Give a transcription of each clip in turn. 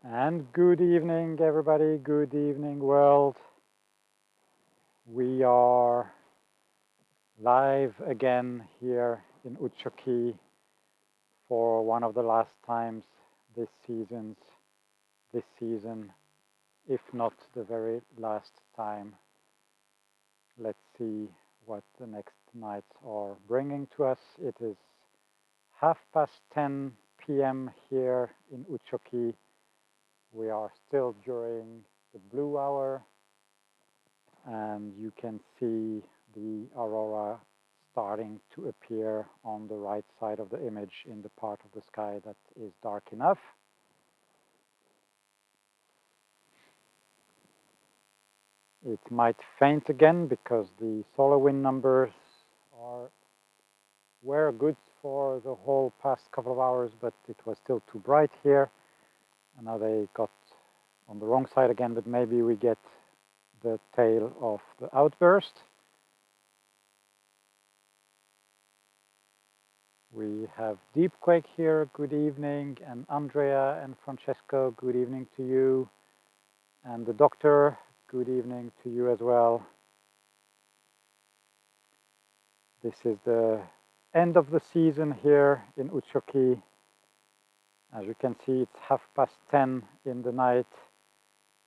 And good evening, everybody. Good evening, world. We are live again here in Utsuki for one of the last times this season, if not the very last time. Let's see what the next nights are bringing to us. It is 10:30 p.m. here in Utsuki. We are still during the blue hour, and you can see the aurora starting to appear on the right side of the image in the part of the sky that is dark enough. It might faint again because the solar wind numbers were good for the whole past couple of hours, but it was still too bright here. And now they got on the wrong side again, but maybe we get the tail of the outburst. We have Deepquake here, good evening, and Andrea and Francesco, good evening to you. And the doctor, good evening to you as well. This is the end of the season here in Utsuki. As you can see, it's 10:30 in the night,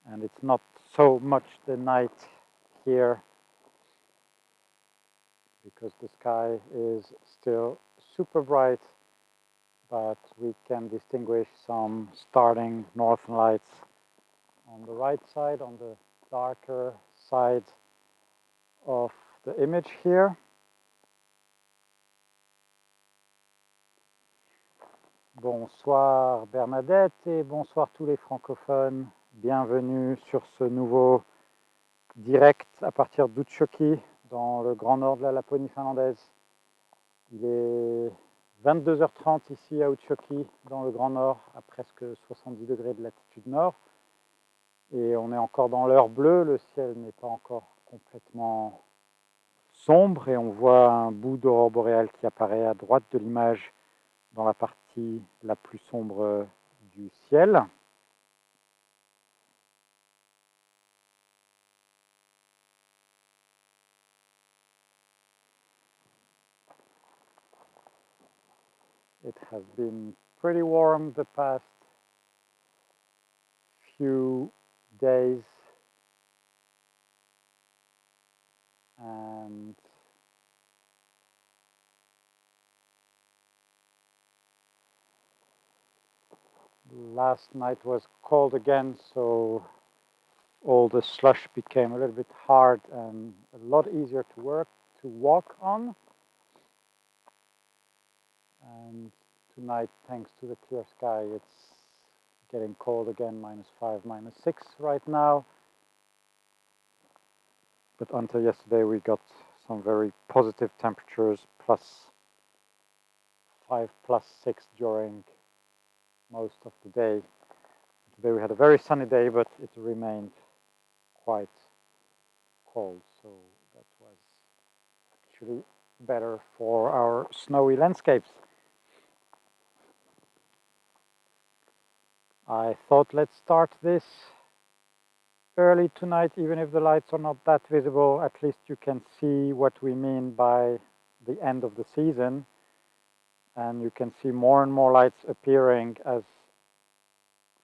and it's not so much the night here because the sky is still super bright, but we can distinguish some starting northern lights on the right side, on the darker side of the image here. Bonsoir Bernadette et bonsoir tous les francophones. Bienvenue sur ce nouveau direct à partir d'Utsuki dans le grand nord de la Laponie finlandaise. Il est 22h30 ici à Utsuki dans le grand nord à presque 70 degrés de latitude nord. Et on est encore dans l'heure bleue, le ciel n'est pas encore complètement sombre et on voit un bout d'aurore boréale qui apparaît à droite de l'image dans la partie la plus sombre du ciel. It has been pretty warm the past few days, and last night was cold again, so all the slush became a little bit hard and a lot easier to walk on. And tonight, thanks to the clear sky, it's getting cold again, -5, -6 right now. But until yesterday, we got some very positive temperatures, +5, +6 during most of the day. Today we had a very sunny day, but it remained quite cold, so that was actually better for our snowy landscapes. I thought let's start this early tonight, even if the lights are not that visible. At least you can see what we mean by the end of the season, and you can see more and more lights appearing as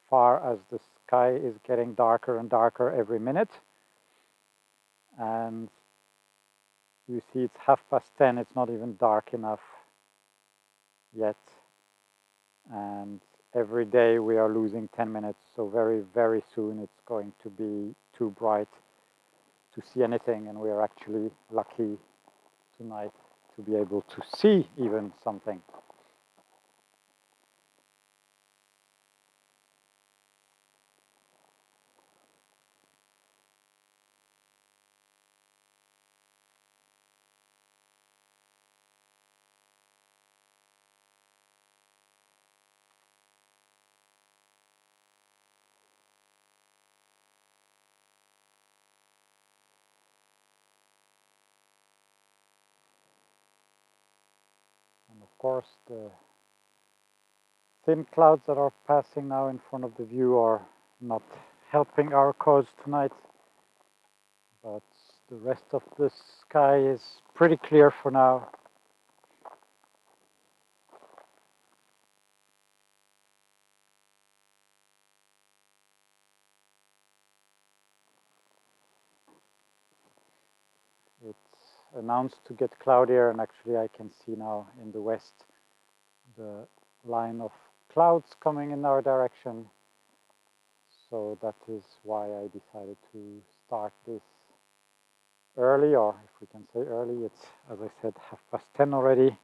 far as the sky is getting darker and darker every minute. And you see it's 10:30, it's not even dark enough yet. And every day we are losing 10 minutes, so very, very soon it's going to be too bright to see anything, and we are actually lucky tonight to be able to see even something. And of course, the thin clouds that are passing now in front of the view are not helping our cause tonight, but the rest of the sky is pretty clear for now. It's announced to get cloudier, and actually I can see now in the west the line of clouds coming in our direction. So that is why I decided to start this early, or if we can say early, it's, as I said, 10:30 already.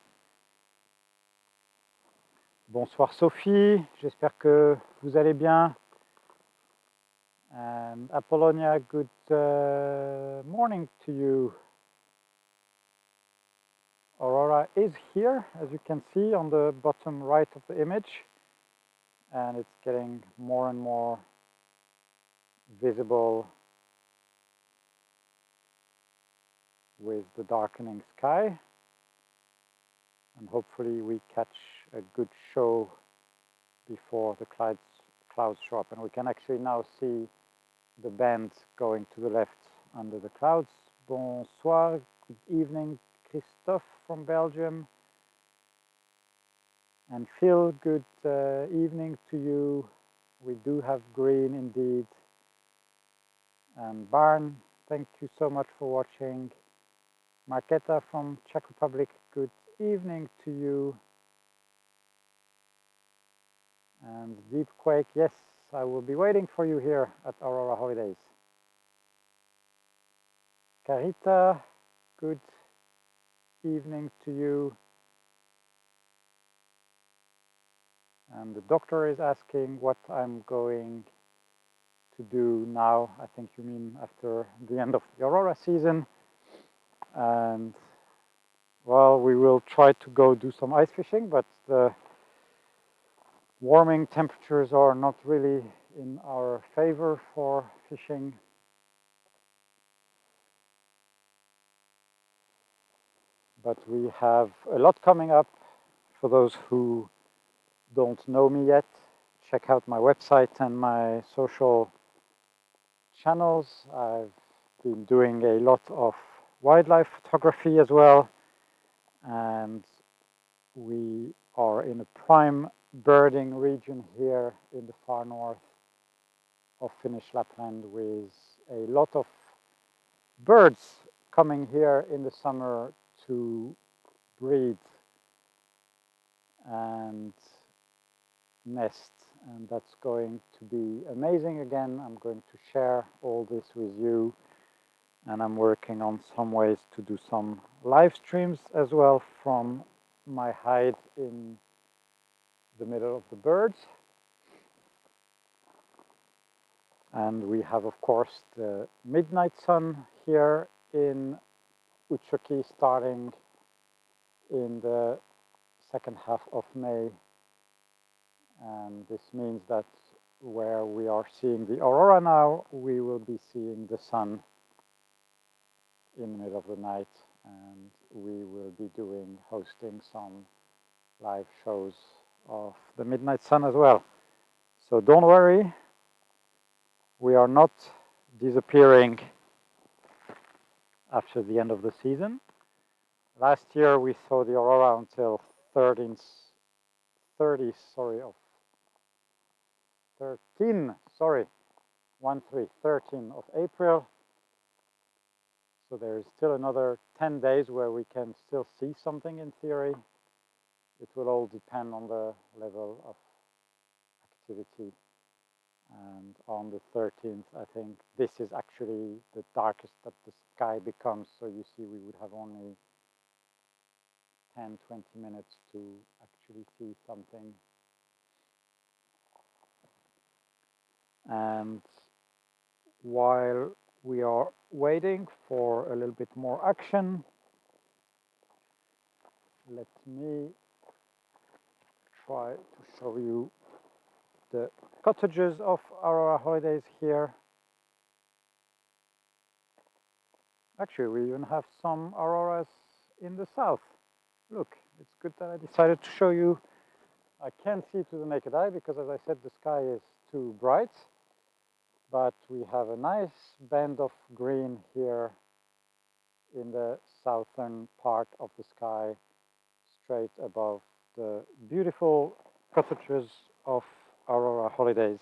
Bonsoir Sophie, j'espère que vous allez bien. And Apollonia, good morning to you. Aurora is here, as you can see on the bottom right of the image, and it's getting more and more visible with the darkening sky, and hopefully we catch a good show before the clouds show up, and we can actually now see the band going to the left under the clouds. Bonsoir, good evening, Christophe from Belgium. And Phil, good evening to you. We do have green indeed. And Barn, thank you so much for watching. Marketa from Czech Republic, good evening to you. And Deep Quake, yes, I will be waiting for you here at Aurora Holidays. Carita, good evening to you. And the doctor is asking what I'm going to do now. I think you mean after the end of the Aurora season. And well, we will try to go do some ice fishing, but the warming temperatures are not really in our favor for fishing. But we have a lot coming up. For those who don't know me yet, check out my website and my social channels. I've been doing a lot of wildlife photography as well, and we are in a prime birding region here in the far north of Finnish Lapland, with a lot of birds coming here in the summer to breed and nest, and that's going to be amazing. Again, I'm going to share all this with you, and I'm working on some ways to do some live streams as well from my hide in the middle of the birds. And we have, of course, the midnight sun here in Utsuki starting in the second half of May. And this means that where we are seeing the aurora now, we will be seeing the sun in the middle of the night, and we will be hosting some live shows of the midnight sun as well. So don't worry, we are not disappearing after the end of the season. Last year we saw the aurora until 13 of April. So there is still another 10 days where we can still see something in theory. It will all depend on the level of activity. And on the 13th, I think this is actually the darkest that the sky becomes. So you see, we would have only 10-20 minutes to actually see something. And while we are waiting for a little bit more action, let me try to show you the cottages of Aurora Holidays here. Actually, we even have some auroras in the south. Look, it's good that I decided to show you I can't see to the naked eye because, as I said, the sky is too bright, but we have a nice band of green here in the southern part of the sky, straight above the beautiful cottages of Aurora Holidays.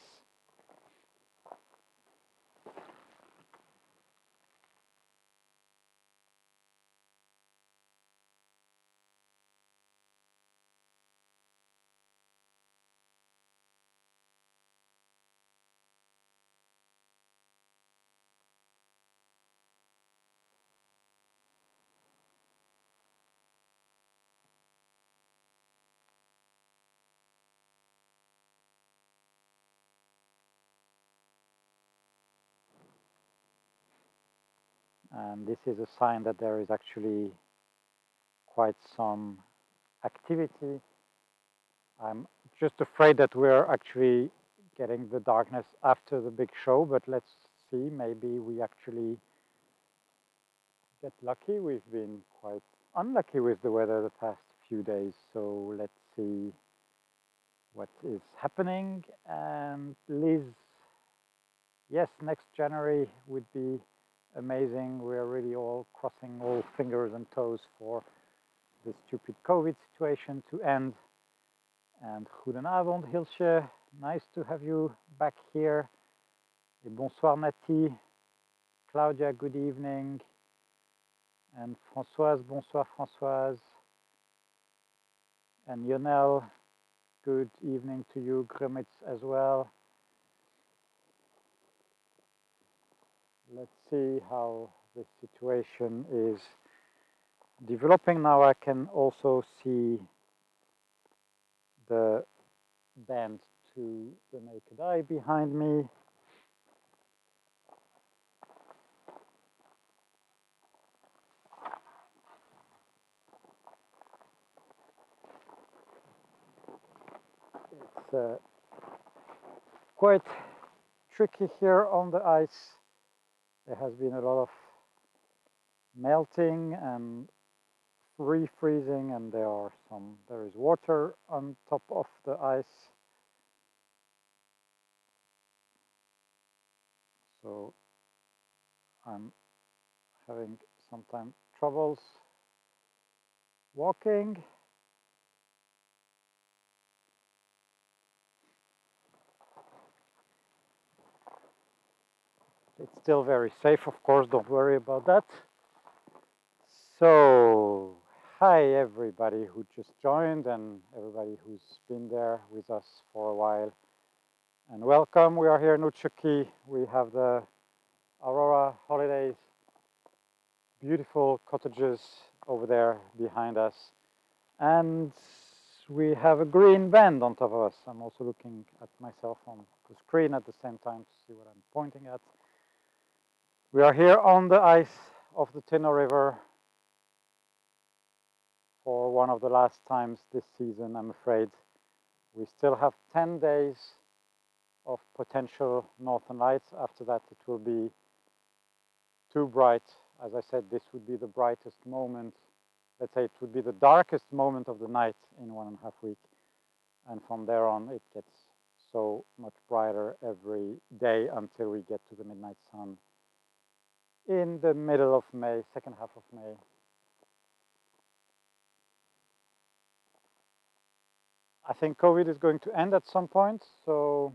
And this is a sign that there is actually quite some activity. I'm just afraid that we're actually getting the darkness after the big show, but let's see, maybe we actually get lucky. We've been quite unlucky with the weather the past few days, so let's see what is happening. And Liz, yes, next January would be amazing. We're really all crossing all fingers and toes for the stupid COVID situation to end. And goedenavond Hilsje, nice to have you back here. Et bonsoir Nati, Claudia, good evening. And Françoise, bonsoir Françoise. And Yonel, good evening to you, Grimitz as well. Let's see how the situation is developing. Now I can also see the band to the naked eye behind me. It's quite tricky here on the ice. There has been a lot of melting and refreezing, and there is water on top of the ice. So I'm having sometimes troubles walking. It's still very safe, of course, don't worry about that. So, hi everybody who just joined and everybody who's been there with us for a while. And welcome, we are here in Utsuki. We have the Aurora Holidays, beautiful cottages over there behind us. And we have a green band on top of us. I'm also looking at myself on the screen at the same time to see what I'm pointing at. We are here on the ice of the Tino River for one of the last times this season, I'm afraid. We still have 10 days of potential northern lights. After that, it will be too bright. As I said, this would be the brightest moment. Let's say it would be the darkest moment of the night in 1.5 weeks. And from there on, it gets so much brighter every day until we get to the midnight sun in the middle of May, second half of May. I think COVID is going to end at some point, so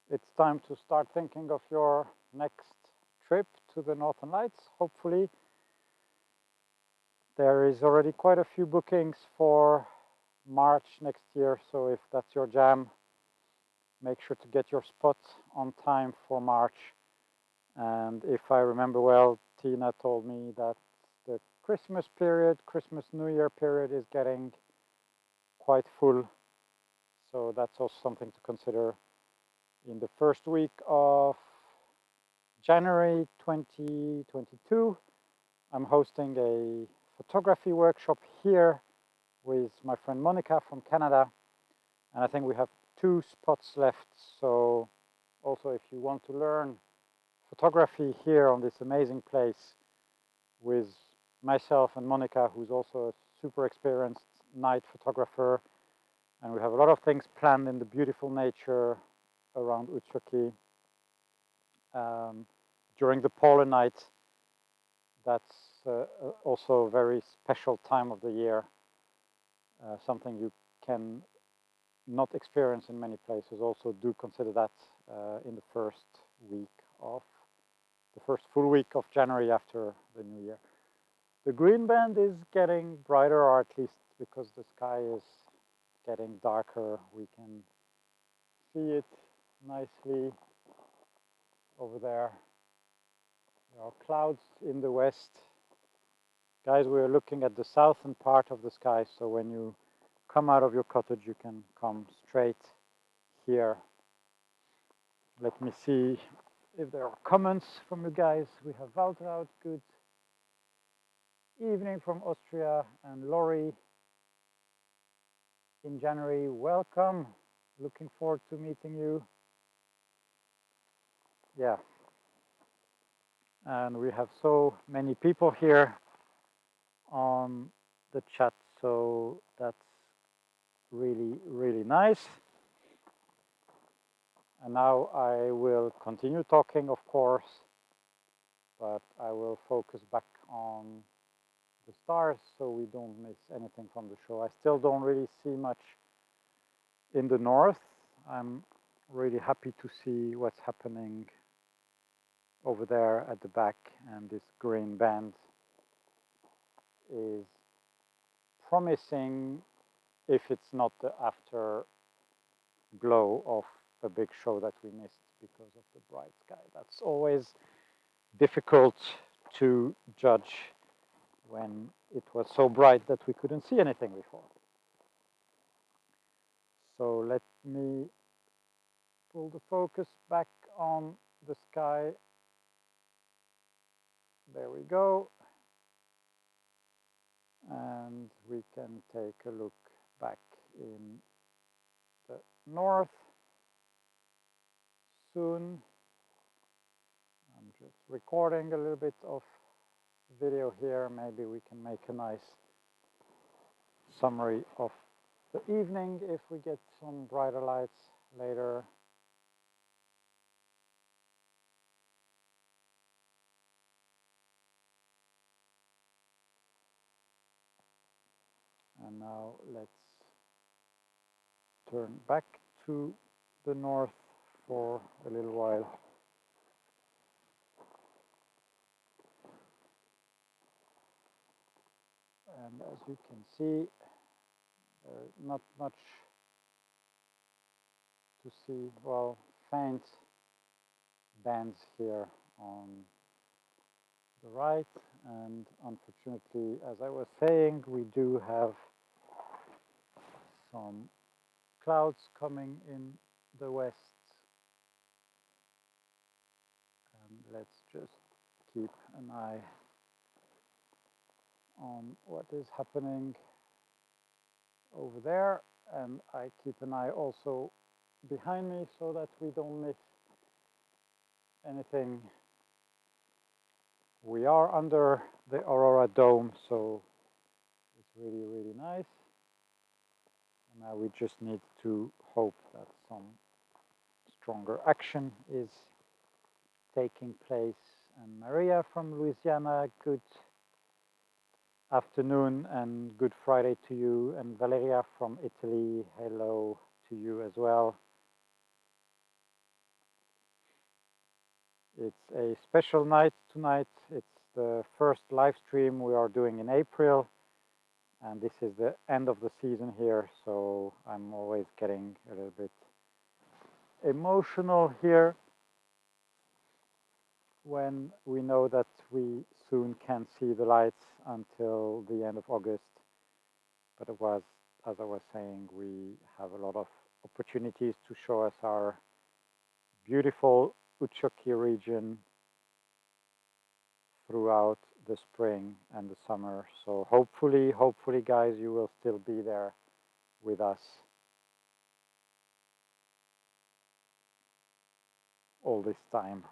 it's time to start thinking of your next trip to the Northern Lights, hopefully. There is already quite a few bookings for March next year, so if that's your jam, make sure to get your spot on time for March. And if I remember well, Tina told me that the Christmas period, Christmas New Year period is getting quite full. So that's also something to consider. In the first week of January 2022, I'm hosting a photography workshop here with my friend Monica from Canada. And I think we have 2 spots left. So also if you want to learn photography here on this amazing place with myself and Monica, who's also a super experienced night photographer, And we have a lot of things planned in the beautiful nature around Utsuki. During the polar night, that's also a very special time of the year, something you can not experience in many places. Also do consider that in the first full week of January after the New Year. The green band is getting brighter, or at least because the sky is getting darker, we can see it nicely over there. There are clouds in the west. Guys, we're looking at the southern part of the sky, so when you come out of your cottage, you can come straight here. Let me see if there are comments from you guys. We have Walter out, good evening from Austria, and Laurie in January, welcome. Looking forward to meeting you. Yeah. And we have so many people here on the chat, so that's really, really nice. And now I will continue talking, of course, but I will focus back on the stars so we don't miss anything from the show. I still don't really see much in the north. I'm really happy to see what's happening over there at the back, and this green band is promising, if it's not the afterglow of a big show that we missed because of the bright sky. That's always difficult to judge when it was so bright that we couldn't see anything before. So let me pull the focus back on the sky. There we go. And we can take a look back in the north soon. I'm just recording a little bit of video here. Maybe we can make a nice summary of the evening if we get some brighter lights later. And now let's turn back to the north for a little while. And as you can see, there's not much to see. Well, faint bands here on the right, and unfortunately, as I was saying, we do have some clouds coming in the west, and let's just keep an eye on what is happening over there, and I keep an eye also behind me so that we don't miss anything. We are under the Aurora dome, so it's really, really nice. And now we just need to hope that some stronger action is taking place. And Maria from Louisiana, good afternoon and good Friday to you. And Valeria from Italy, hello to you as well. It's a special night tonight. It's the first live stream we are doing in April, and this is the end of the season here, so I'm always getting a little bit emotional here when we know that we soon can't see the lights until the end of August. But it was, as I was saying, we have a lot of opportunities to show us our beautiful Utsuki region throughout the spring and the summer. So hopefully guys, you will still be there with us all this time.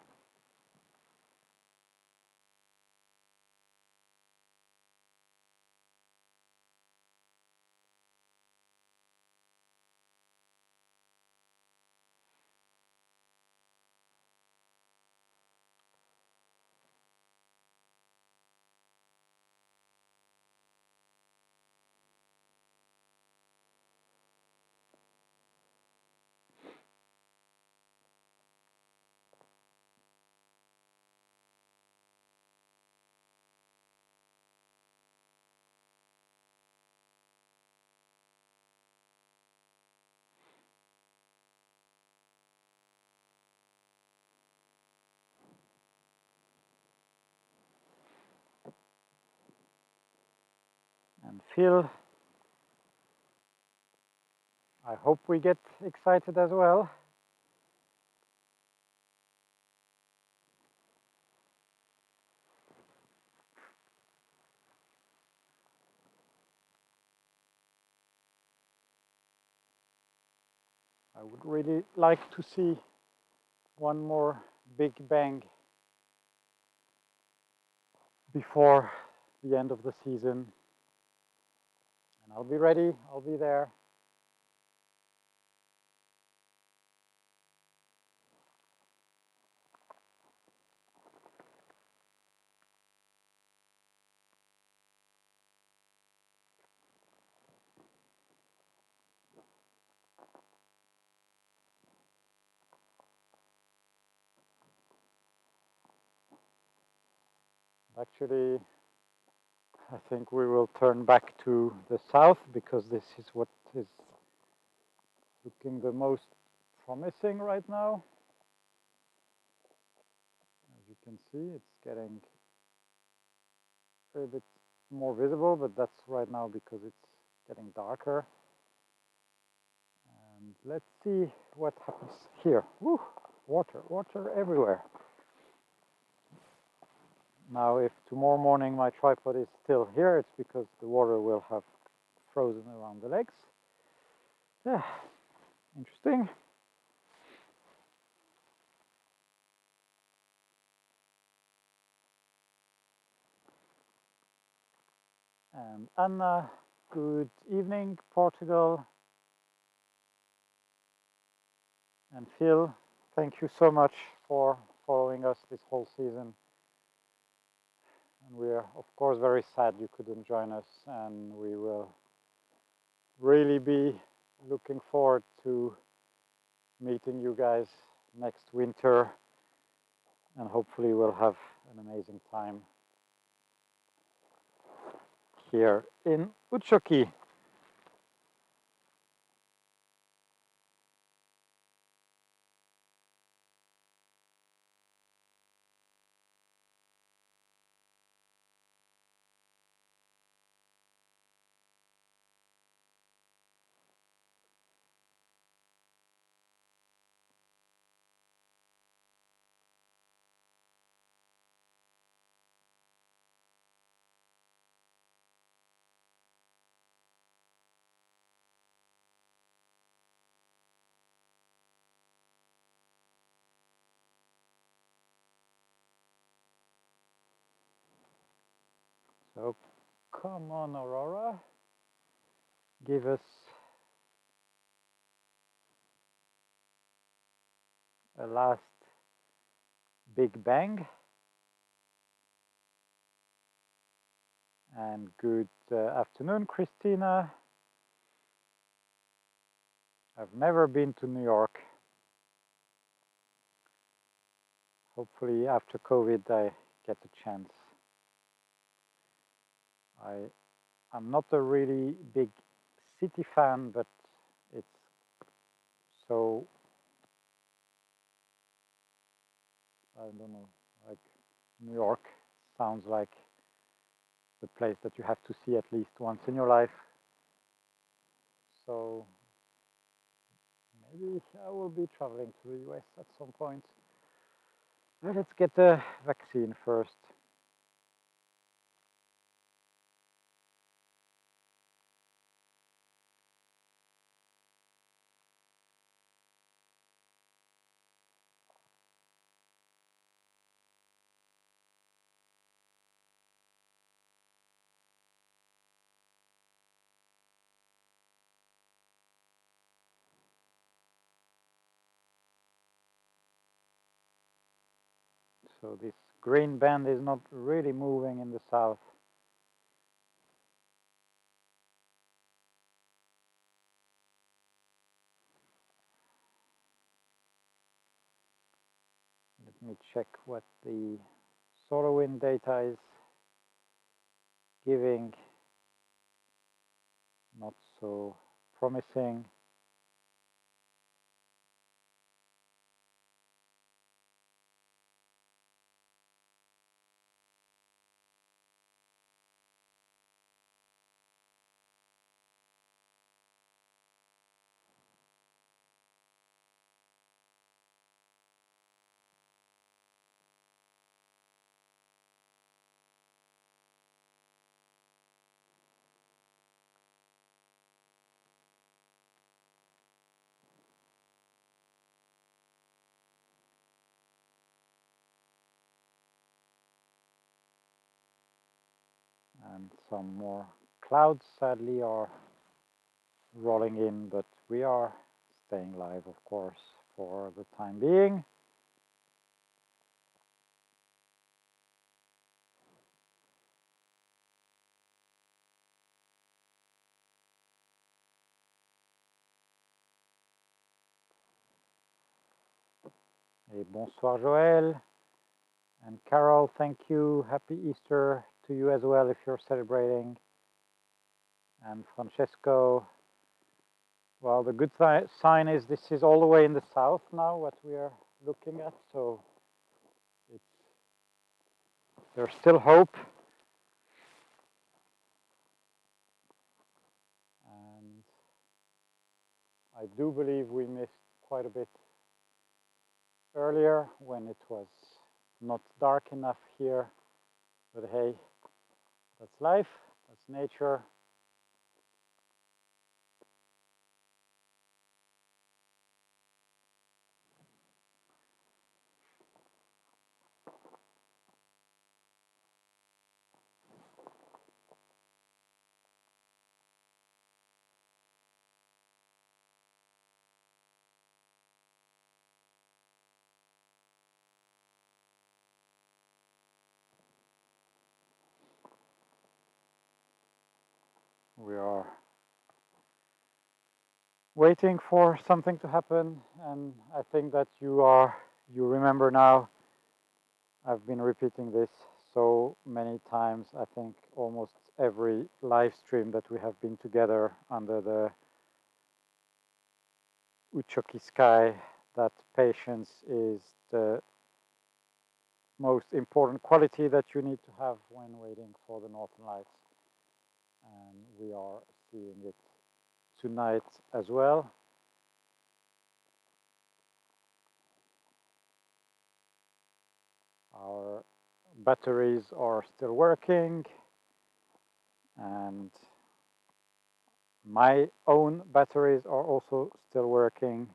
And Phil, I hope we get excited as well. I would really like to see one more big bang before the end of the season. And I'll be ready, I'll be there. Actually, I think we will turn back to the south because this is what is looking the most promising right now. As you can see, it's getting a bit more visible, but that's right now because it's getting darker. And let's see what happens here. Woo, water everywhere. Now, if tomorrow morning my tripod is still here, it's because the water will have frozen around the legs. Yeah, interesting. And Anna, good evening, Portugal. And Phil, thank you so much for following us this whole season. And we are, of course, very sad you couldn't join us, and we will really be looking forward to meeting you guys next winter, and hopefully we'll have an amazing time here in Utsuki. So come on, Aurora, give us a last big bang. And good afternoon, Christina. I've never been to New York. Hopefully after COVID I get a chance. I'm not a really big city fan, but it's so, I don't know, like New York sounds like the place that you have to see at least once in your life. So maybe I will be traveling to the US at some point. But let's get the vaccine first. So this green band is not really moving in the south. Let me check what the solar wind data is giving. Not so promising. and some more clouds sadly are rolling in, but we are staying live, of course, for the time being. Et bonsoir Joël and Carol, thank you. Happy Easter to you as well if you're celebrating. And Francesco, well, the good sign is this is all the way in the south now, what we are looking at, so there's still hope. And I do believe we missed quite a bit earlier when it was not dark enough here, but hey, that's life, that's nature. We are waiting for something to happen, and I think that you remember now. I've been repeating this so many times. I think almost every live stream that we have been together under the Utsuki sky, that patience is the most important quality that you need to have when waiting for the Northern Lights. And we are seeing it tonight as well. Our batteries are still working, and my own batteries are also still working.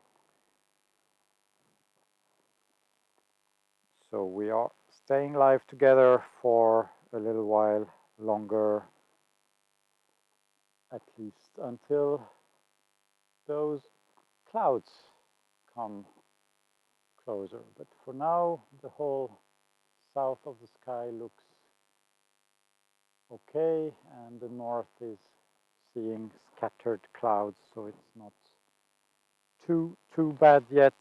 So we are staying live together for a little while longer, at least until those clouds come closer. But for now, the whole south of the sky looks okay, and the north is seeing scattered clouds, so it's not too bad yet.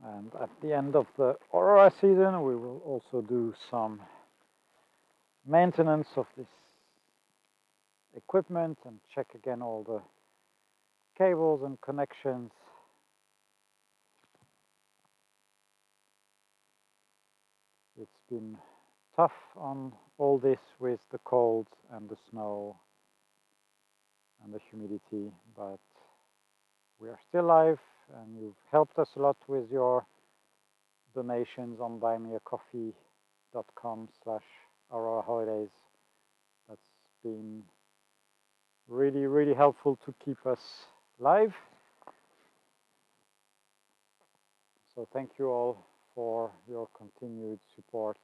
And at the end of the Aurora season, we will also do some maintenance of this equipment and check again all the cables and connections. It's been tough on all this with the cold and the snow and the humidity, but we are still live, and you've helped us a lot with your donations on buymeacoffee.com/Aurora Holidays. That's been really helpful to keep us live. So thank you all for your continued support.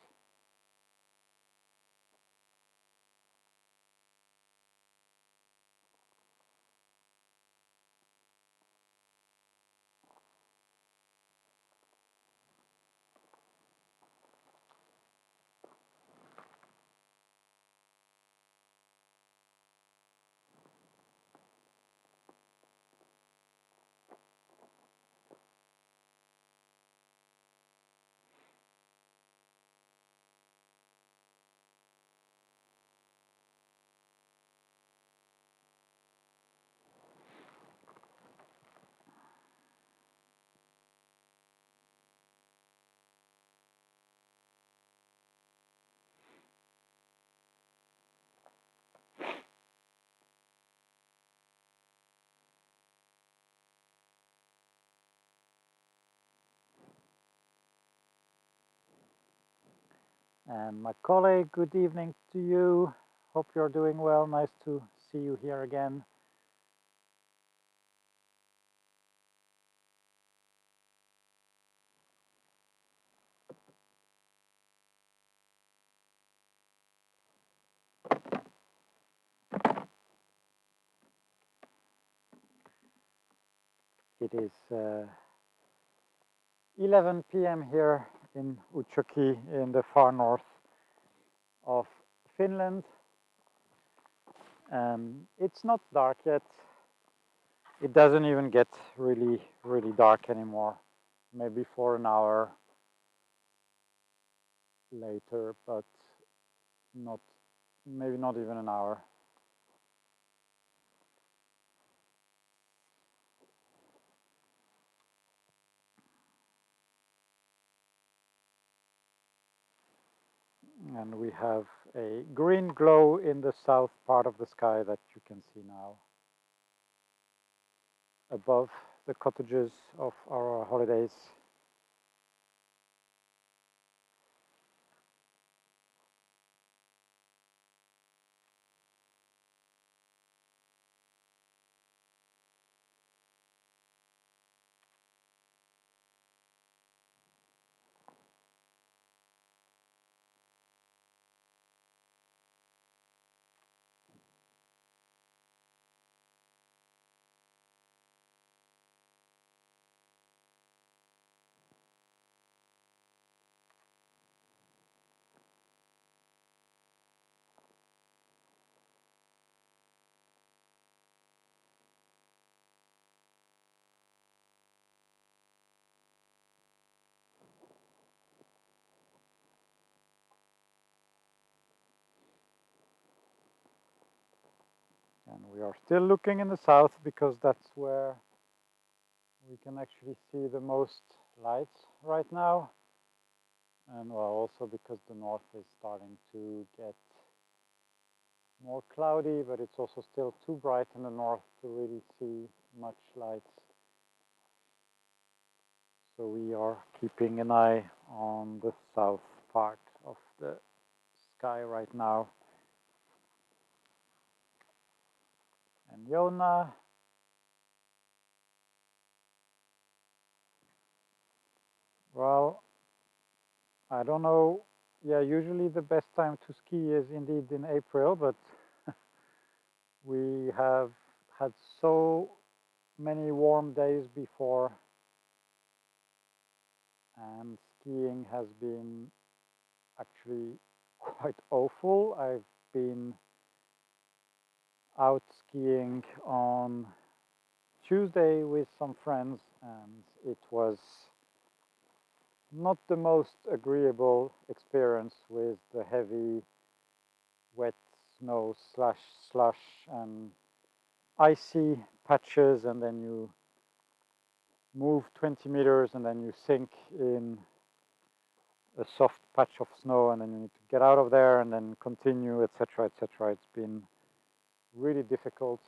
And my colleague, good evening to you. Hope you're doing well. Nice to see you here again. It is 11 p.m. here in Utsuki in the far north of Finland. It's not dark yet. It doesn't even get really dark anymore. Maybe for an hour later, but maybe not even an hour. And we have a green glow in the south part of the sky that you can see now above the cottages of our holidays. And we are still looking in the south because that's where we can actually see the most lights right now. And well, also because the north is starting to get more cloudy, but it's also still too bright in the north to really see much lights. So we are keeping an eye on the south part of the sky right now. And Jona, well, I don't know. Yeah, usually the best time to ski is indeed in April, but we have had so many warm days before, and skiing has been actually quite awful. I've been out skiing on Tuesday with some friends, and it was not the most agreeable experience with the heavy wet snow slash slush and icy patches, and then you move 20 meters and then you sink in a soft patch of snow, and then you need to get out of there and then continue, etc., etc. It's been really difficult.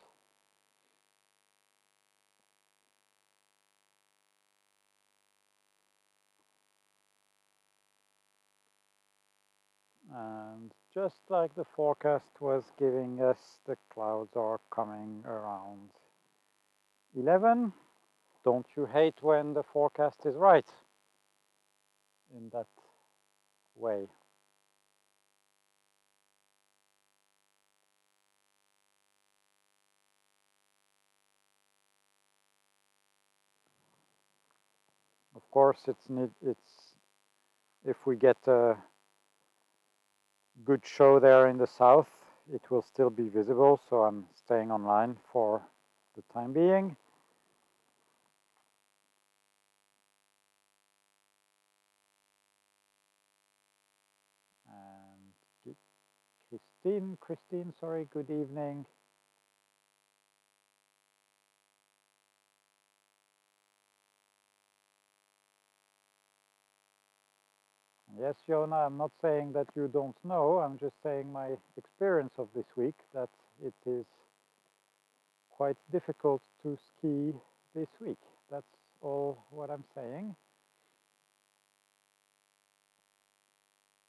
And just like the forecast was giving us, the clouds are coming around 11. Don't you hate when the forecast is right in that way? Of course, it's if we get a good show there in the south, it will still be visible, so I'm staying online for the time being. And Christine, sorry, good evening. Yes, Jona, I'm not saying that you don't know, I'm just saying my experience of this week, that it is quite difficult to ski this week. That's all what I'm saying.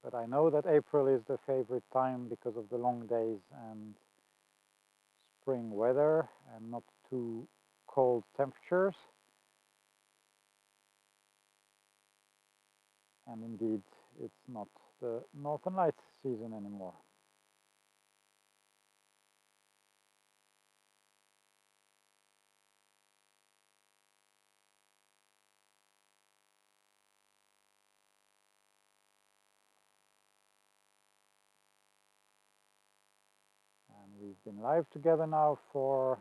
But I know that April is the favorite time because of the long days and spring weather and not too cold temperatures. And indeed, it's not the Northern Lights season anymore. And we've been live together now for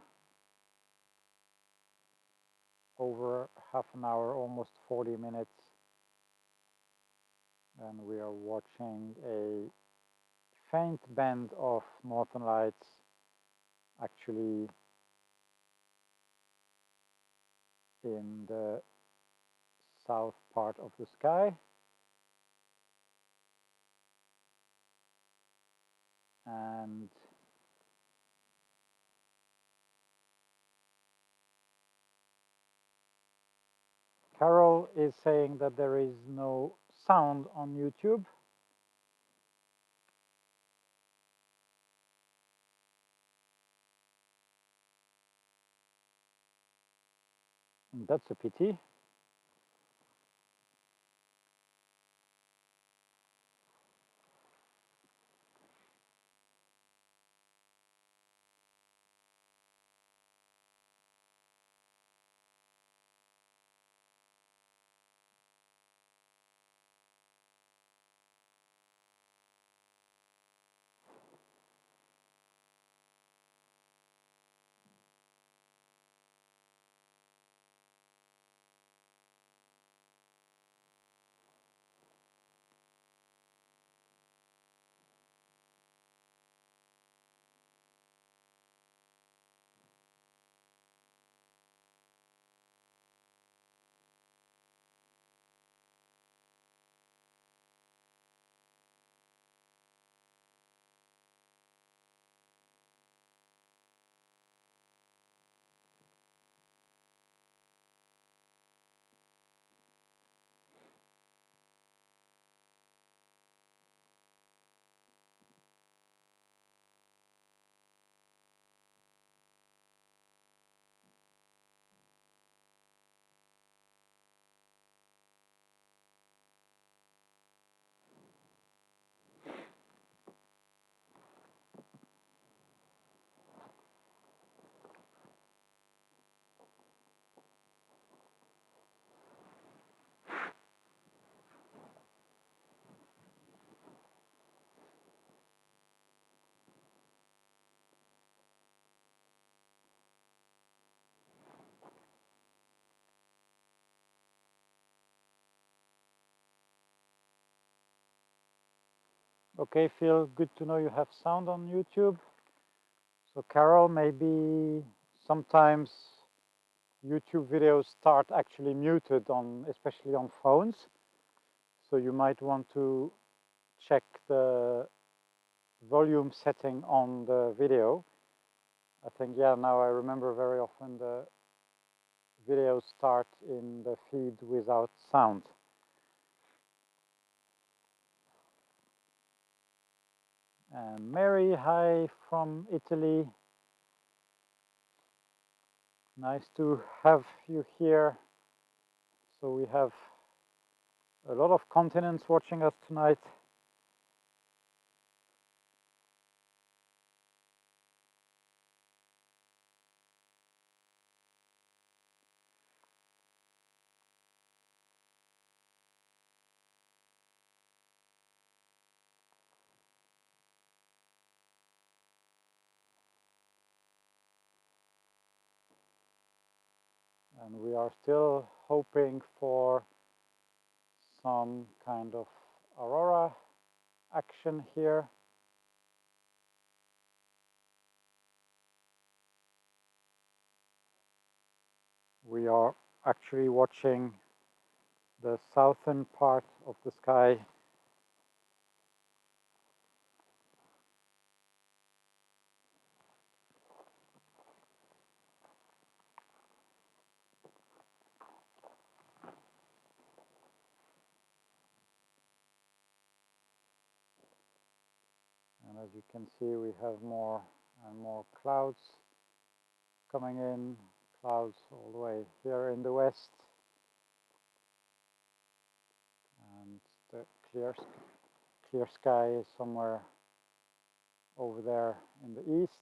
over half an hour, almost 40 minutes. And we are watching a faint band of Northern Lights actually in the south part of the sky. And Carol is saying that there is no sound on YouTube. And that's a pity. Okay, Phil, good to know you have sound on YouTube. So Carol, maybe sometimes YouTube videos start actually muted on, especially on phones. So you might want to check the volume setting on the video. I think, yeah, now I remember very often the videos start in the feed without sound. And Mary, hi from Italy. Nice to have you here. So we have a lot of continents watching us tonight. And we are still hoping for some kind of aurora action here. We are actually watching the southern part of the sky. As you can see, we have more and more clouds coming in, clouds all the way here in the west, and the clear sky is somewhere over there in the east.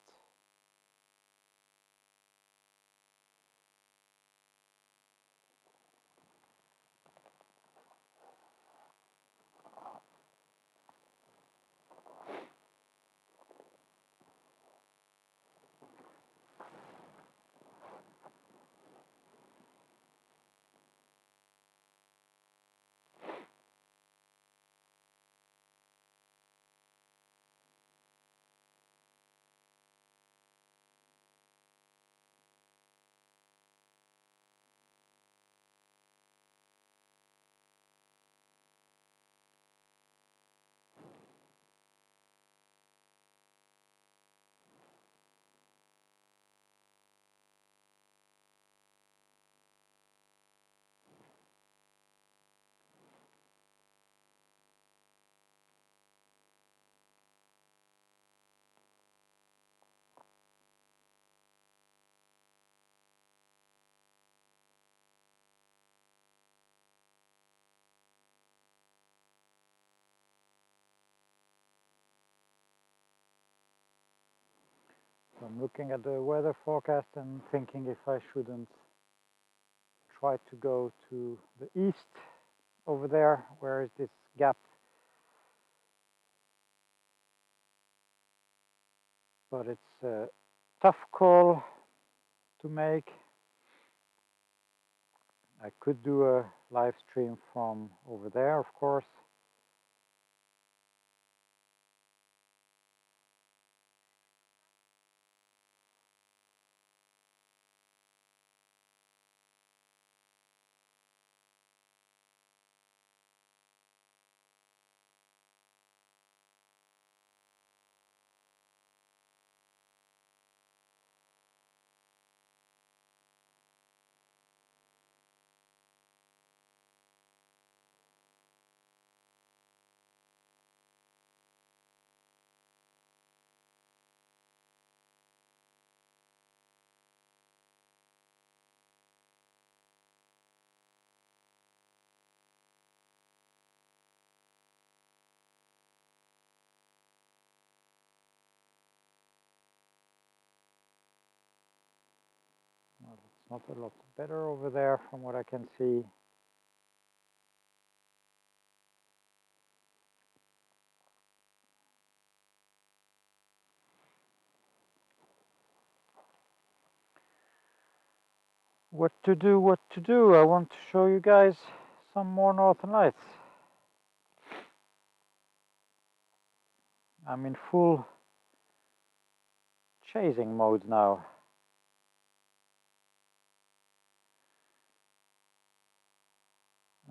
So I'm looking at the weather forecast and thinking if I shouldn't try to go to the east over there. Where is this gap? But it's a tough call to make. I could do a live stream from over there, of course. Well, it's not a lot better over there from what I can see. What to do, what to do? I want to show you guys some more northern lights. I'm in full chasing mode now.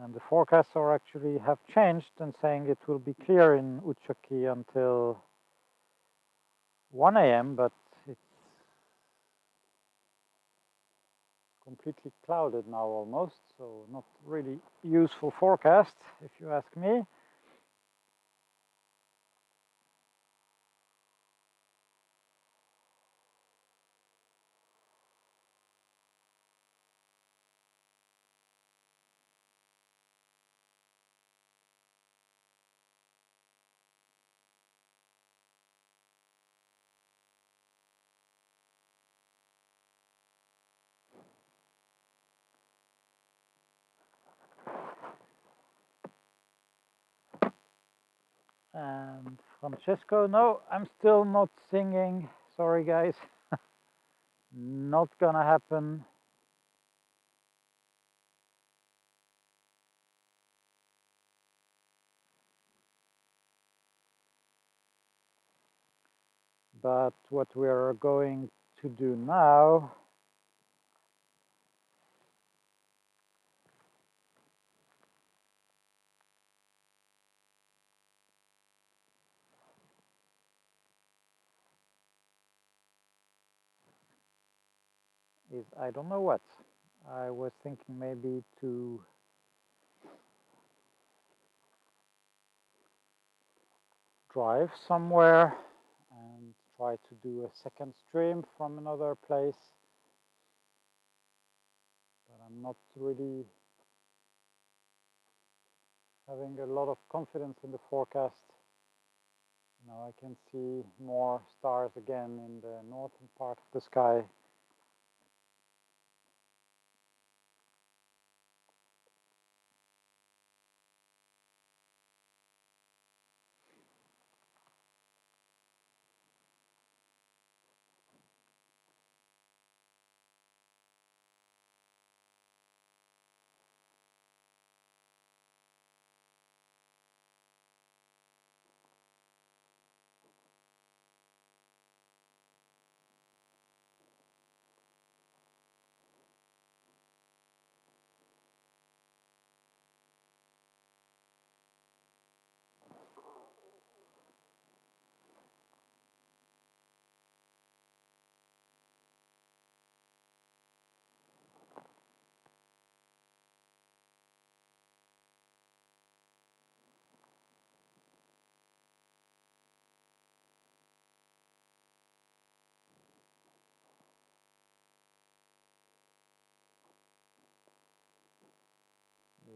And the forecasts are actually have changed and saying it will be clear in Utsuki until 1 AM, but it's completely clouded now almost, so not really useful forecast if you ask me. And Francesco, no, I'm still not singing. Sorry, guys. Not gonna happen. But what we're going to do now is, I don't know what. I was thinking maybe to drive somewhere try to do a second stream from another place, but I'm not really having a lot of confidence in the forecast. Now I can see more stars again in the northern part of the sky.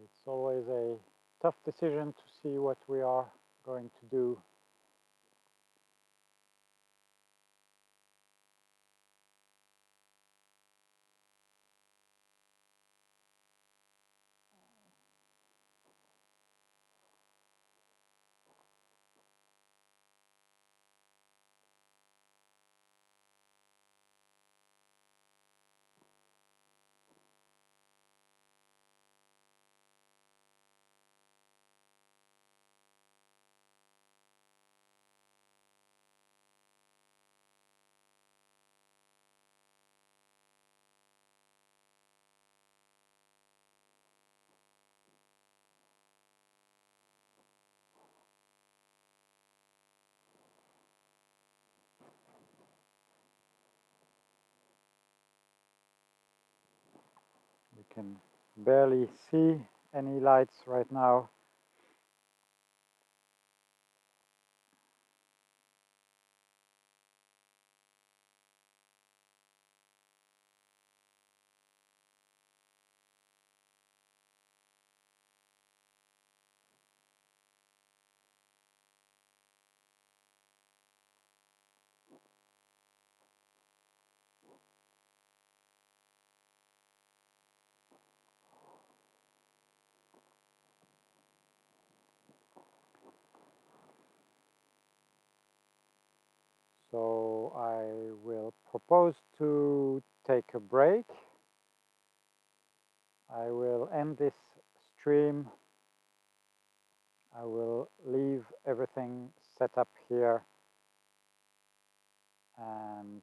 It's always a tough decision to see what we are going to do. We can barely see any lights right now. So I will propose to take a break. I will end this stream. I will leave everything set up here, and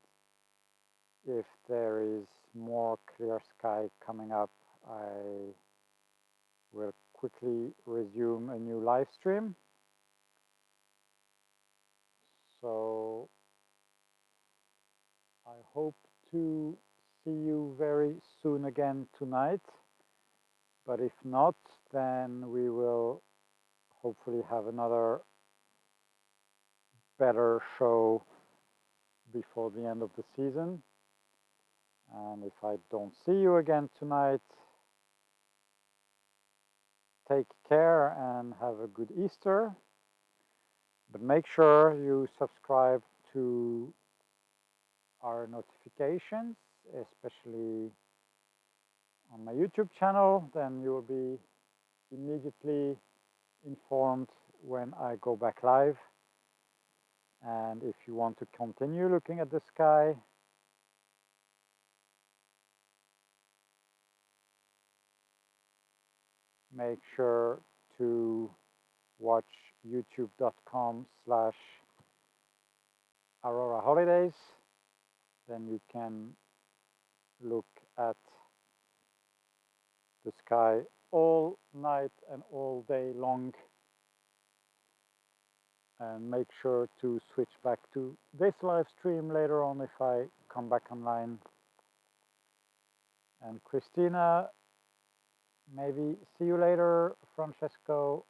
if there is more clear sky coming up, I will quickly resume a new live stream. So I hope to see you very soon again tonight, but if not, then we will hopefully have another better show before the end of the season. And if I don't see you again tonight, take care and have a good Easter. But make sure you subscribe to our notifications, especially on my YouTube channel. Then you will be immediately informed when I go back live. And if you want to continue looking at the sky, make sure to watch youtube.com/Aurora Holidays. Then you can look at the sky all night and all day long. And make sure to switch back to this live stream later on if I come back online. And Christina, maybe see you later. Francesco,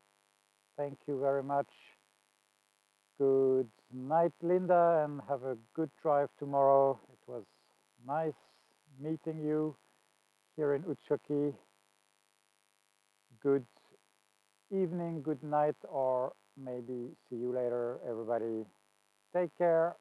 thank you very much. Good night, Linda, and have a good drive tomorrow. It was nice meeting you here in Utsuki. Good evening, good night, or maybe see you later, everybody. Take care.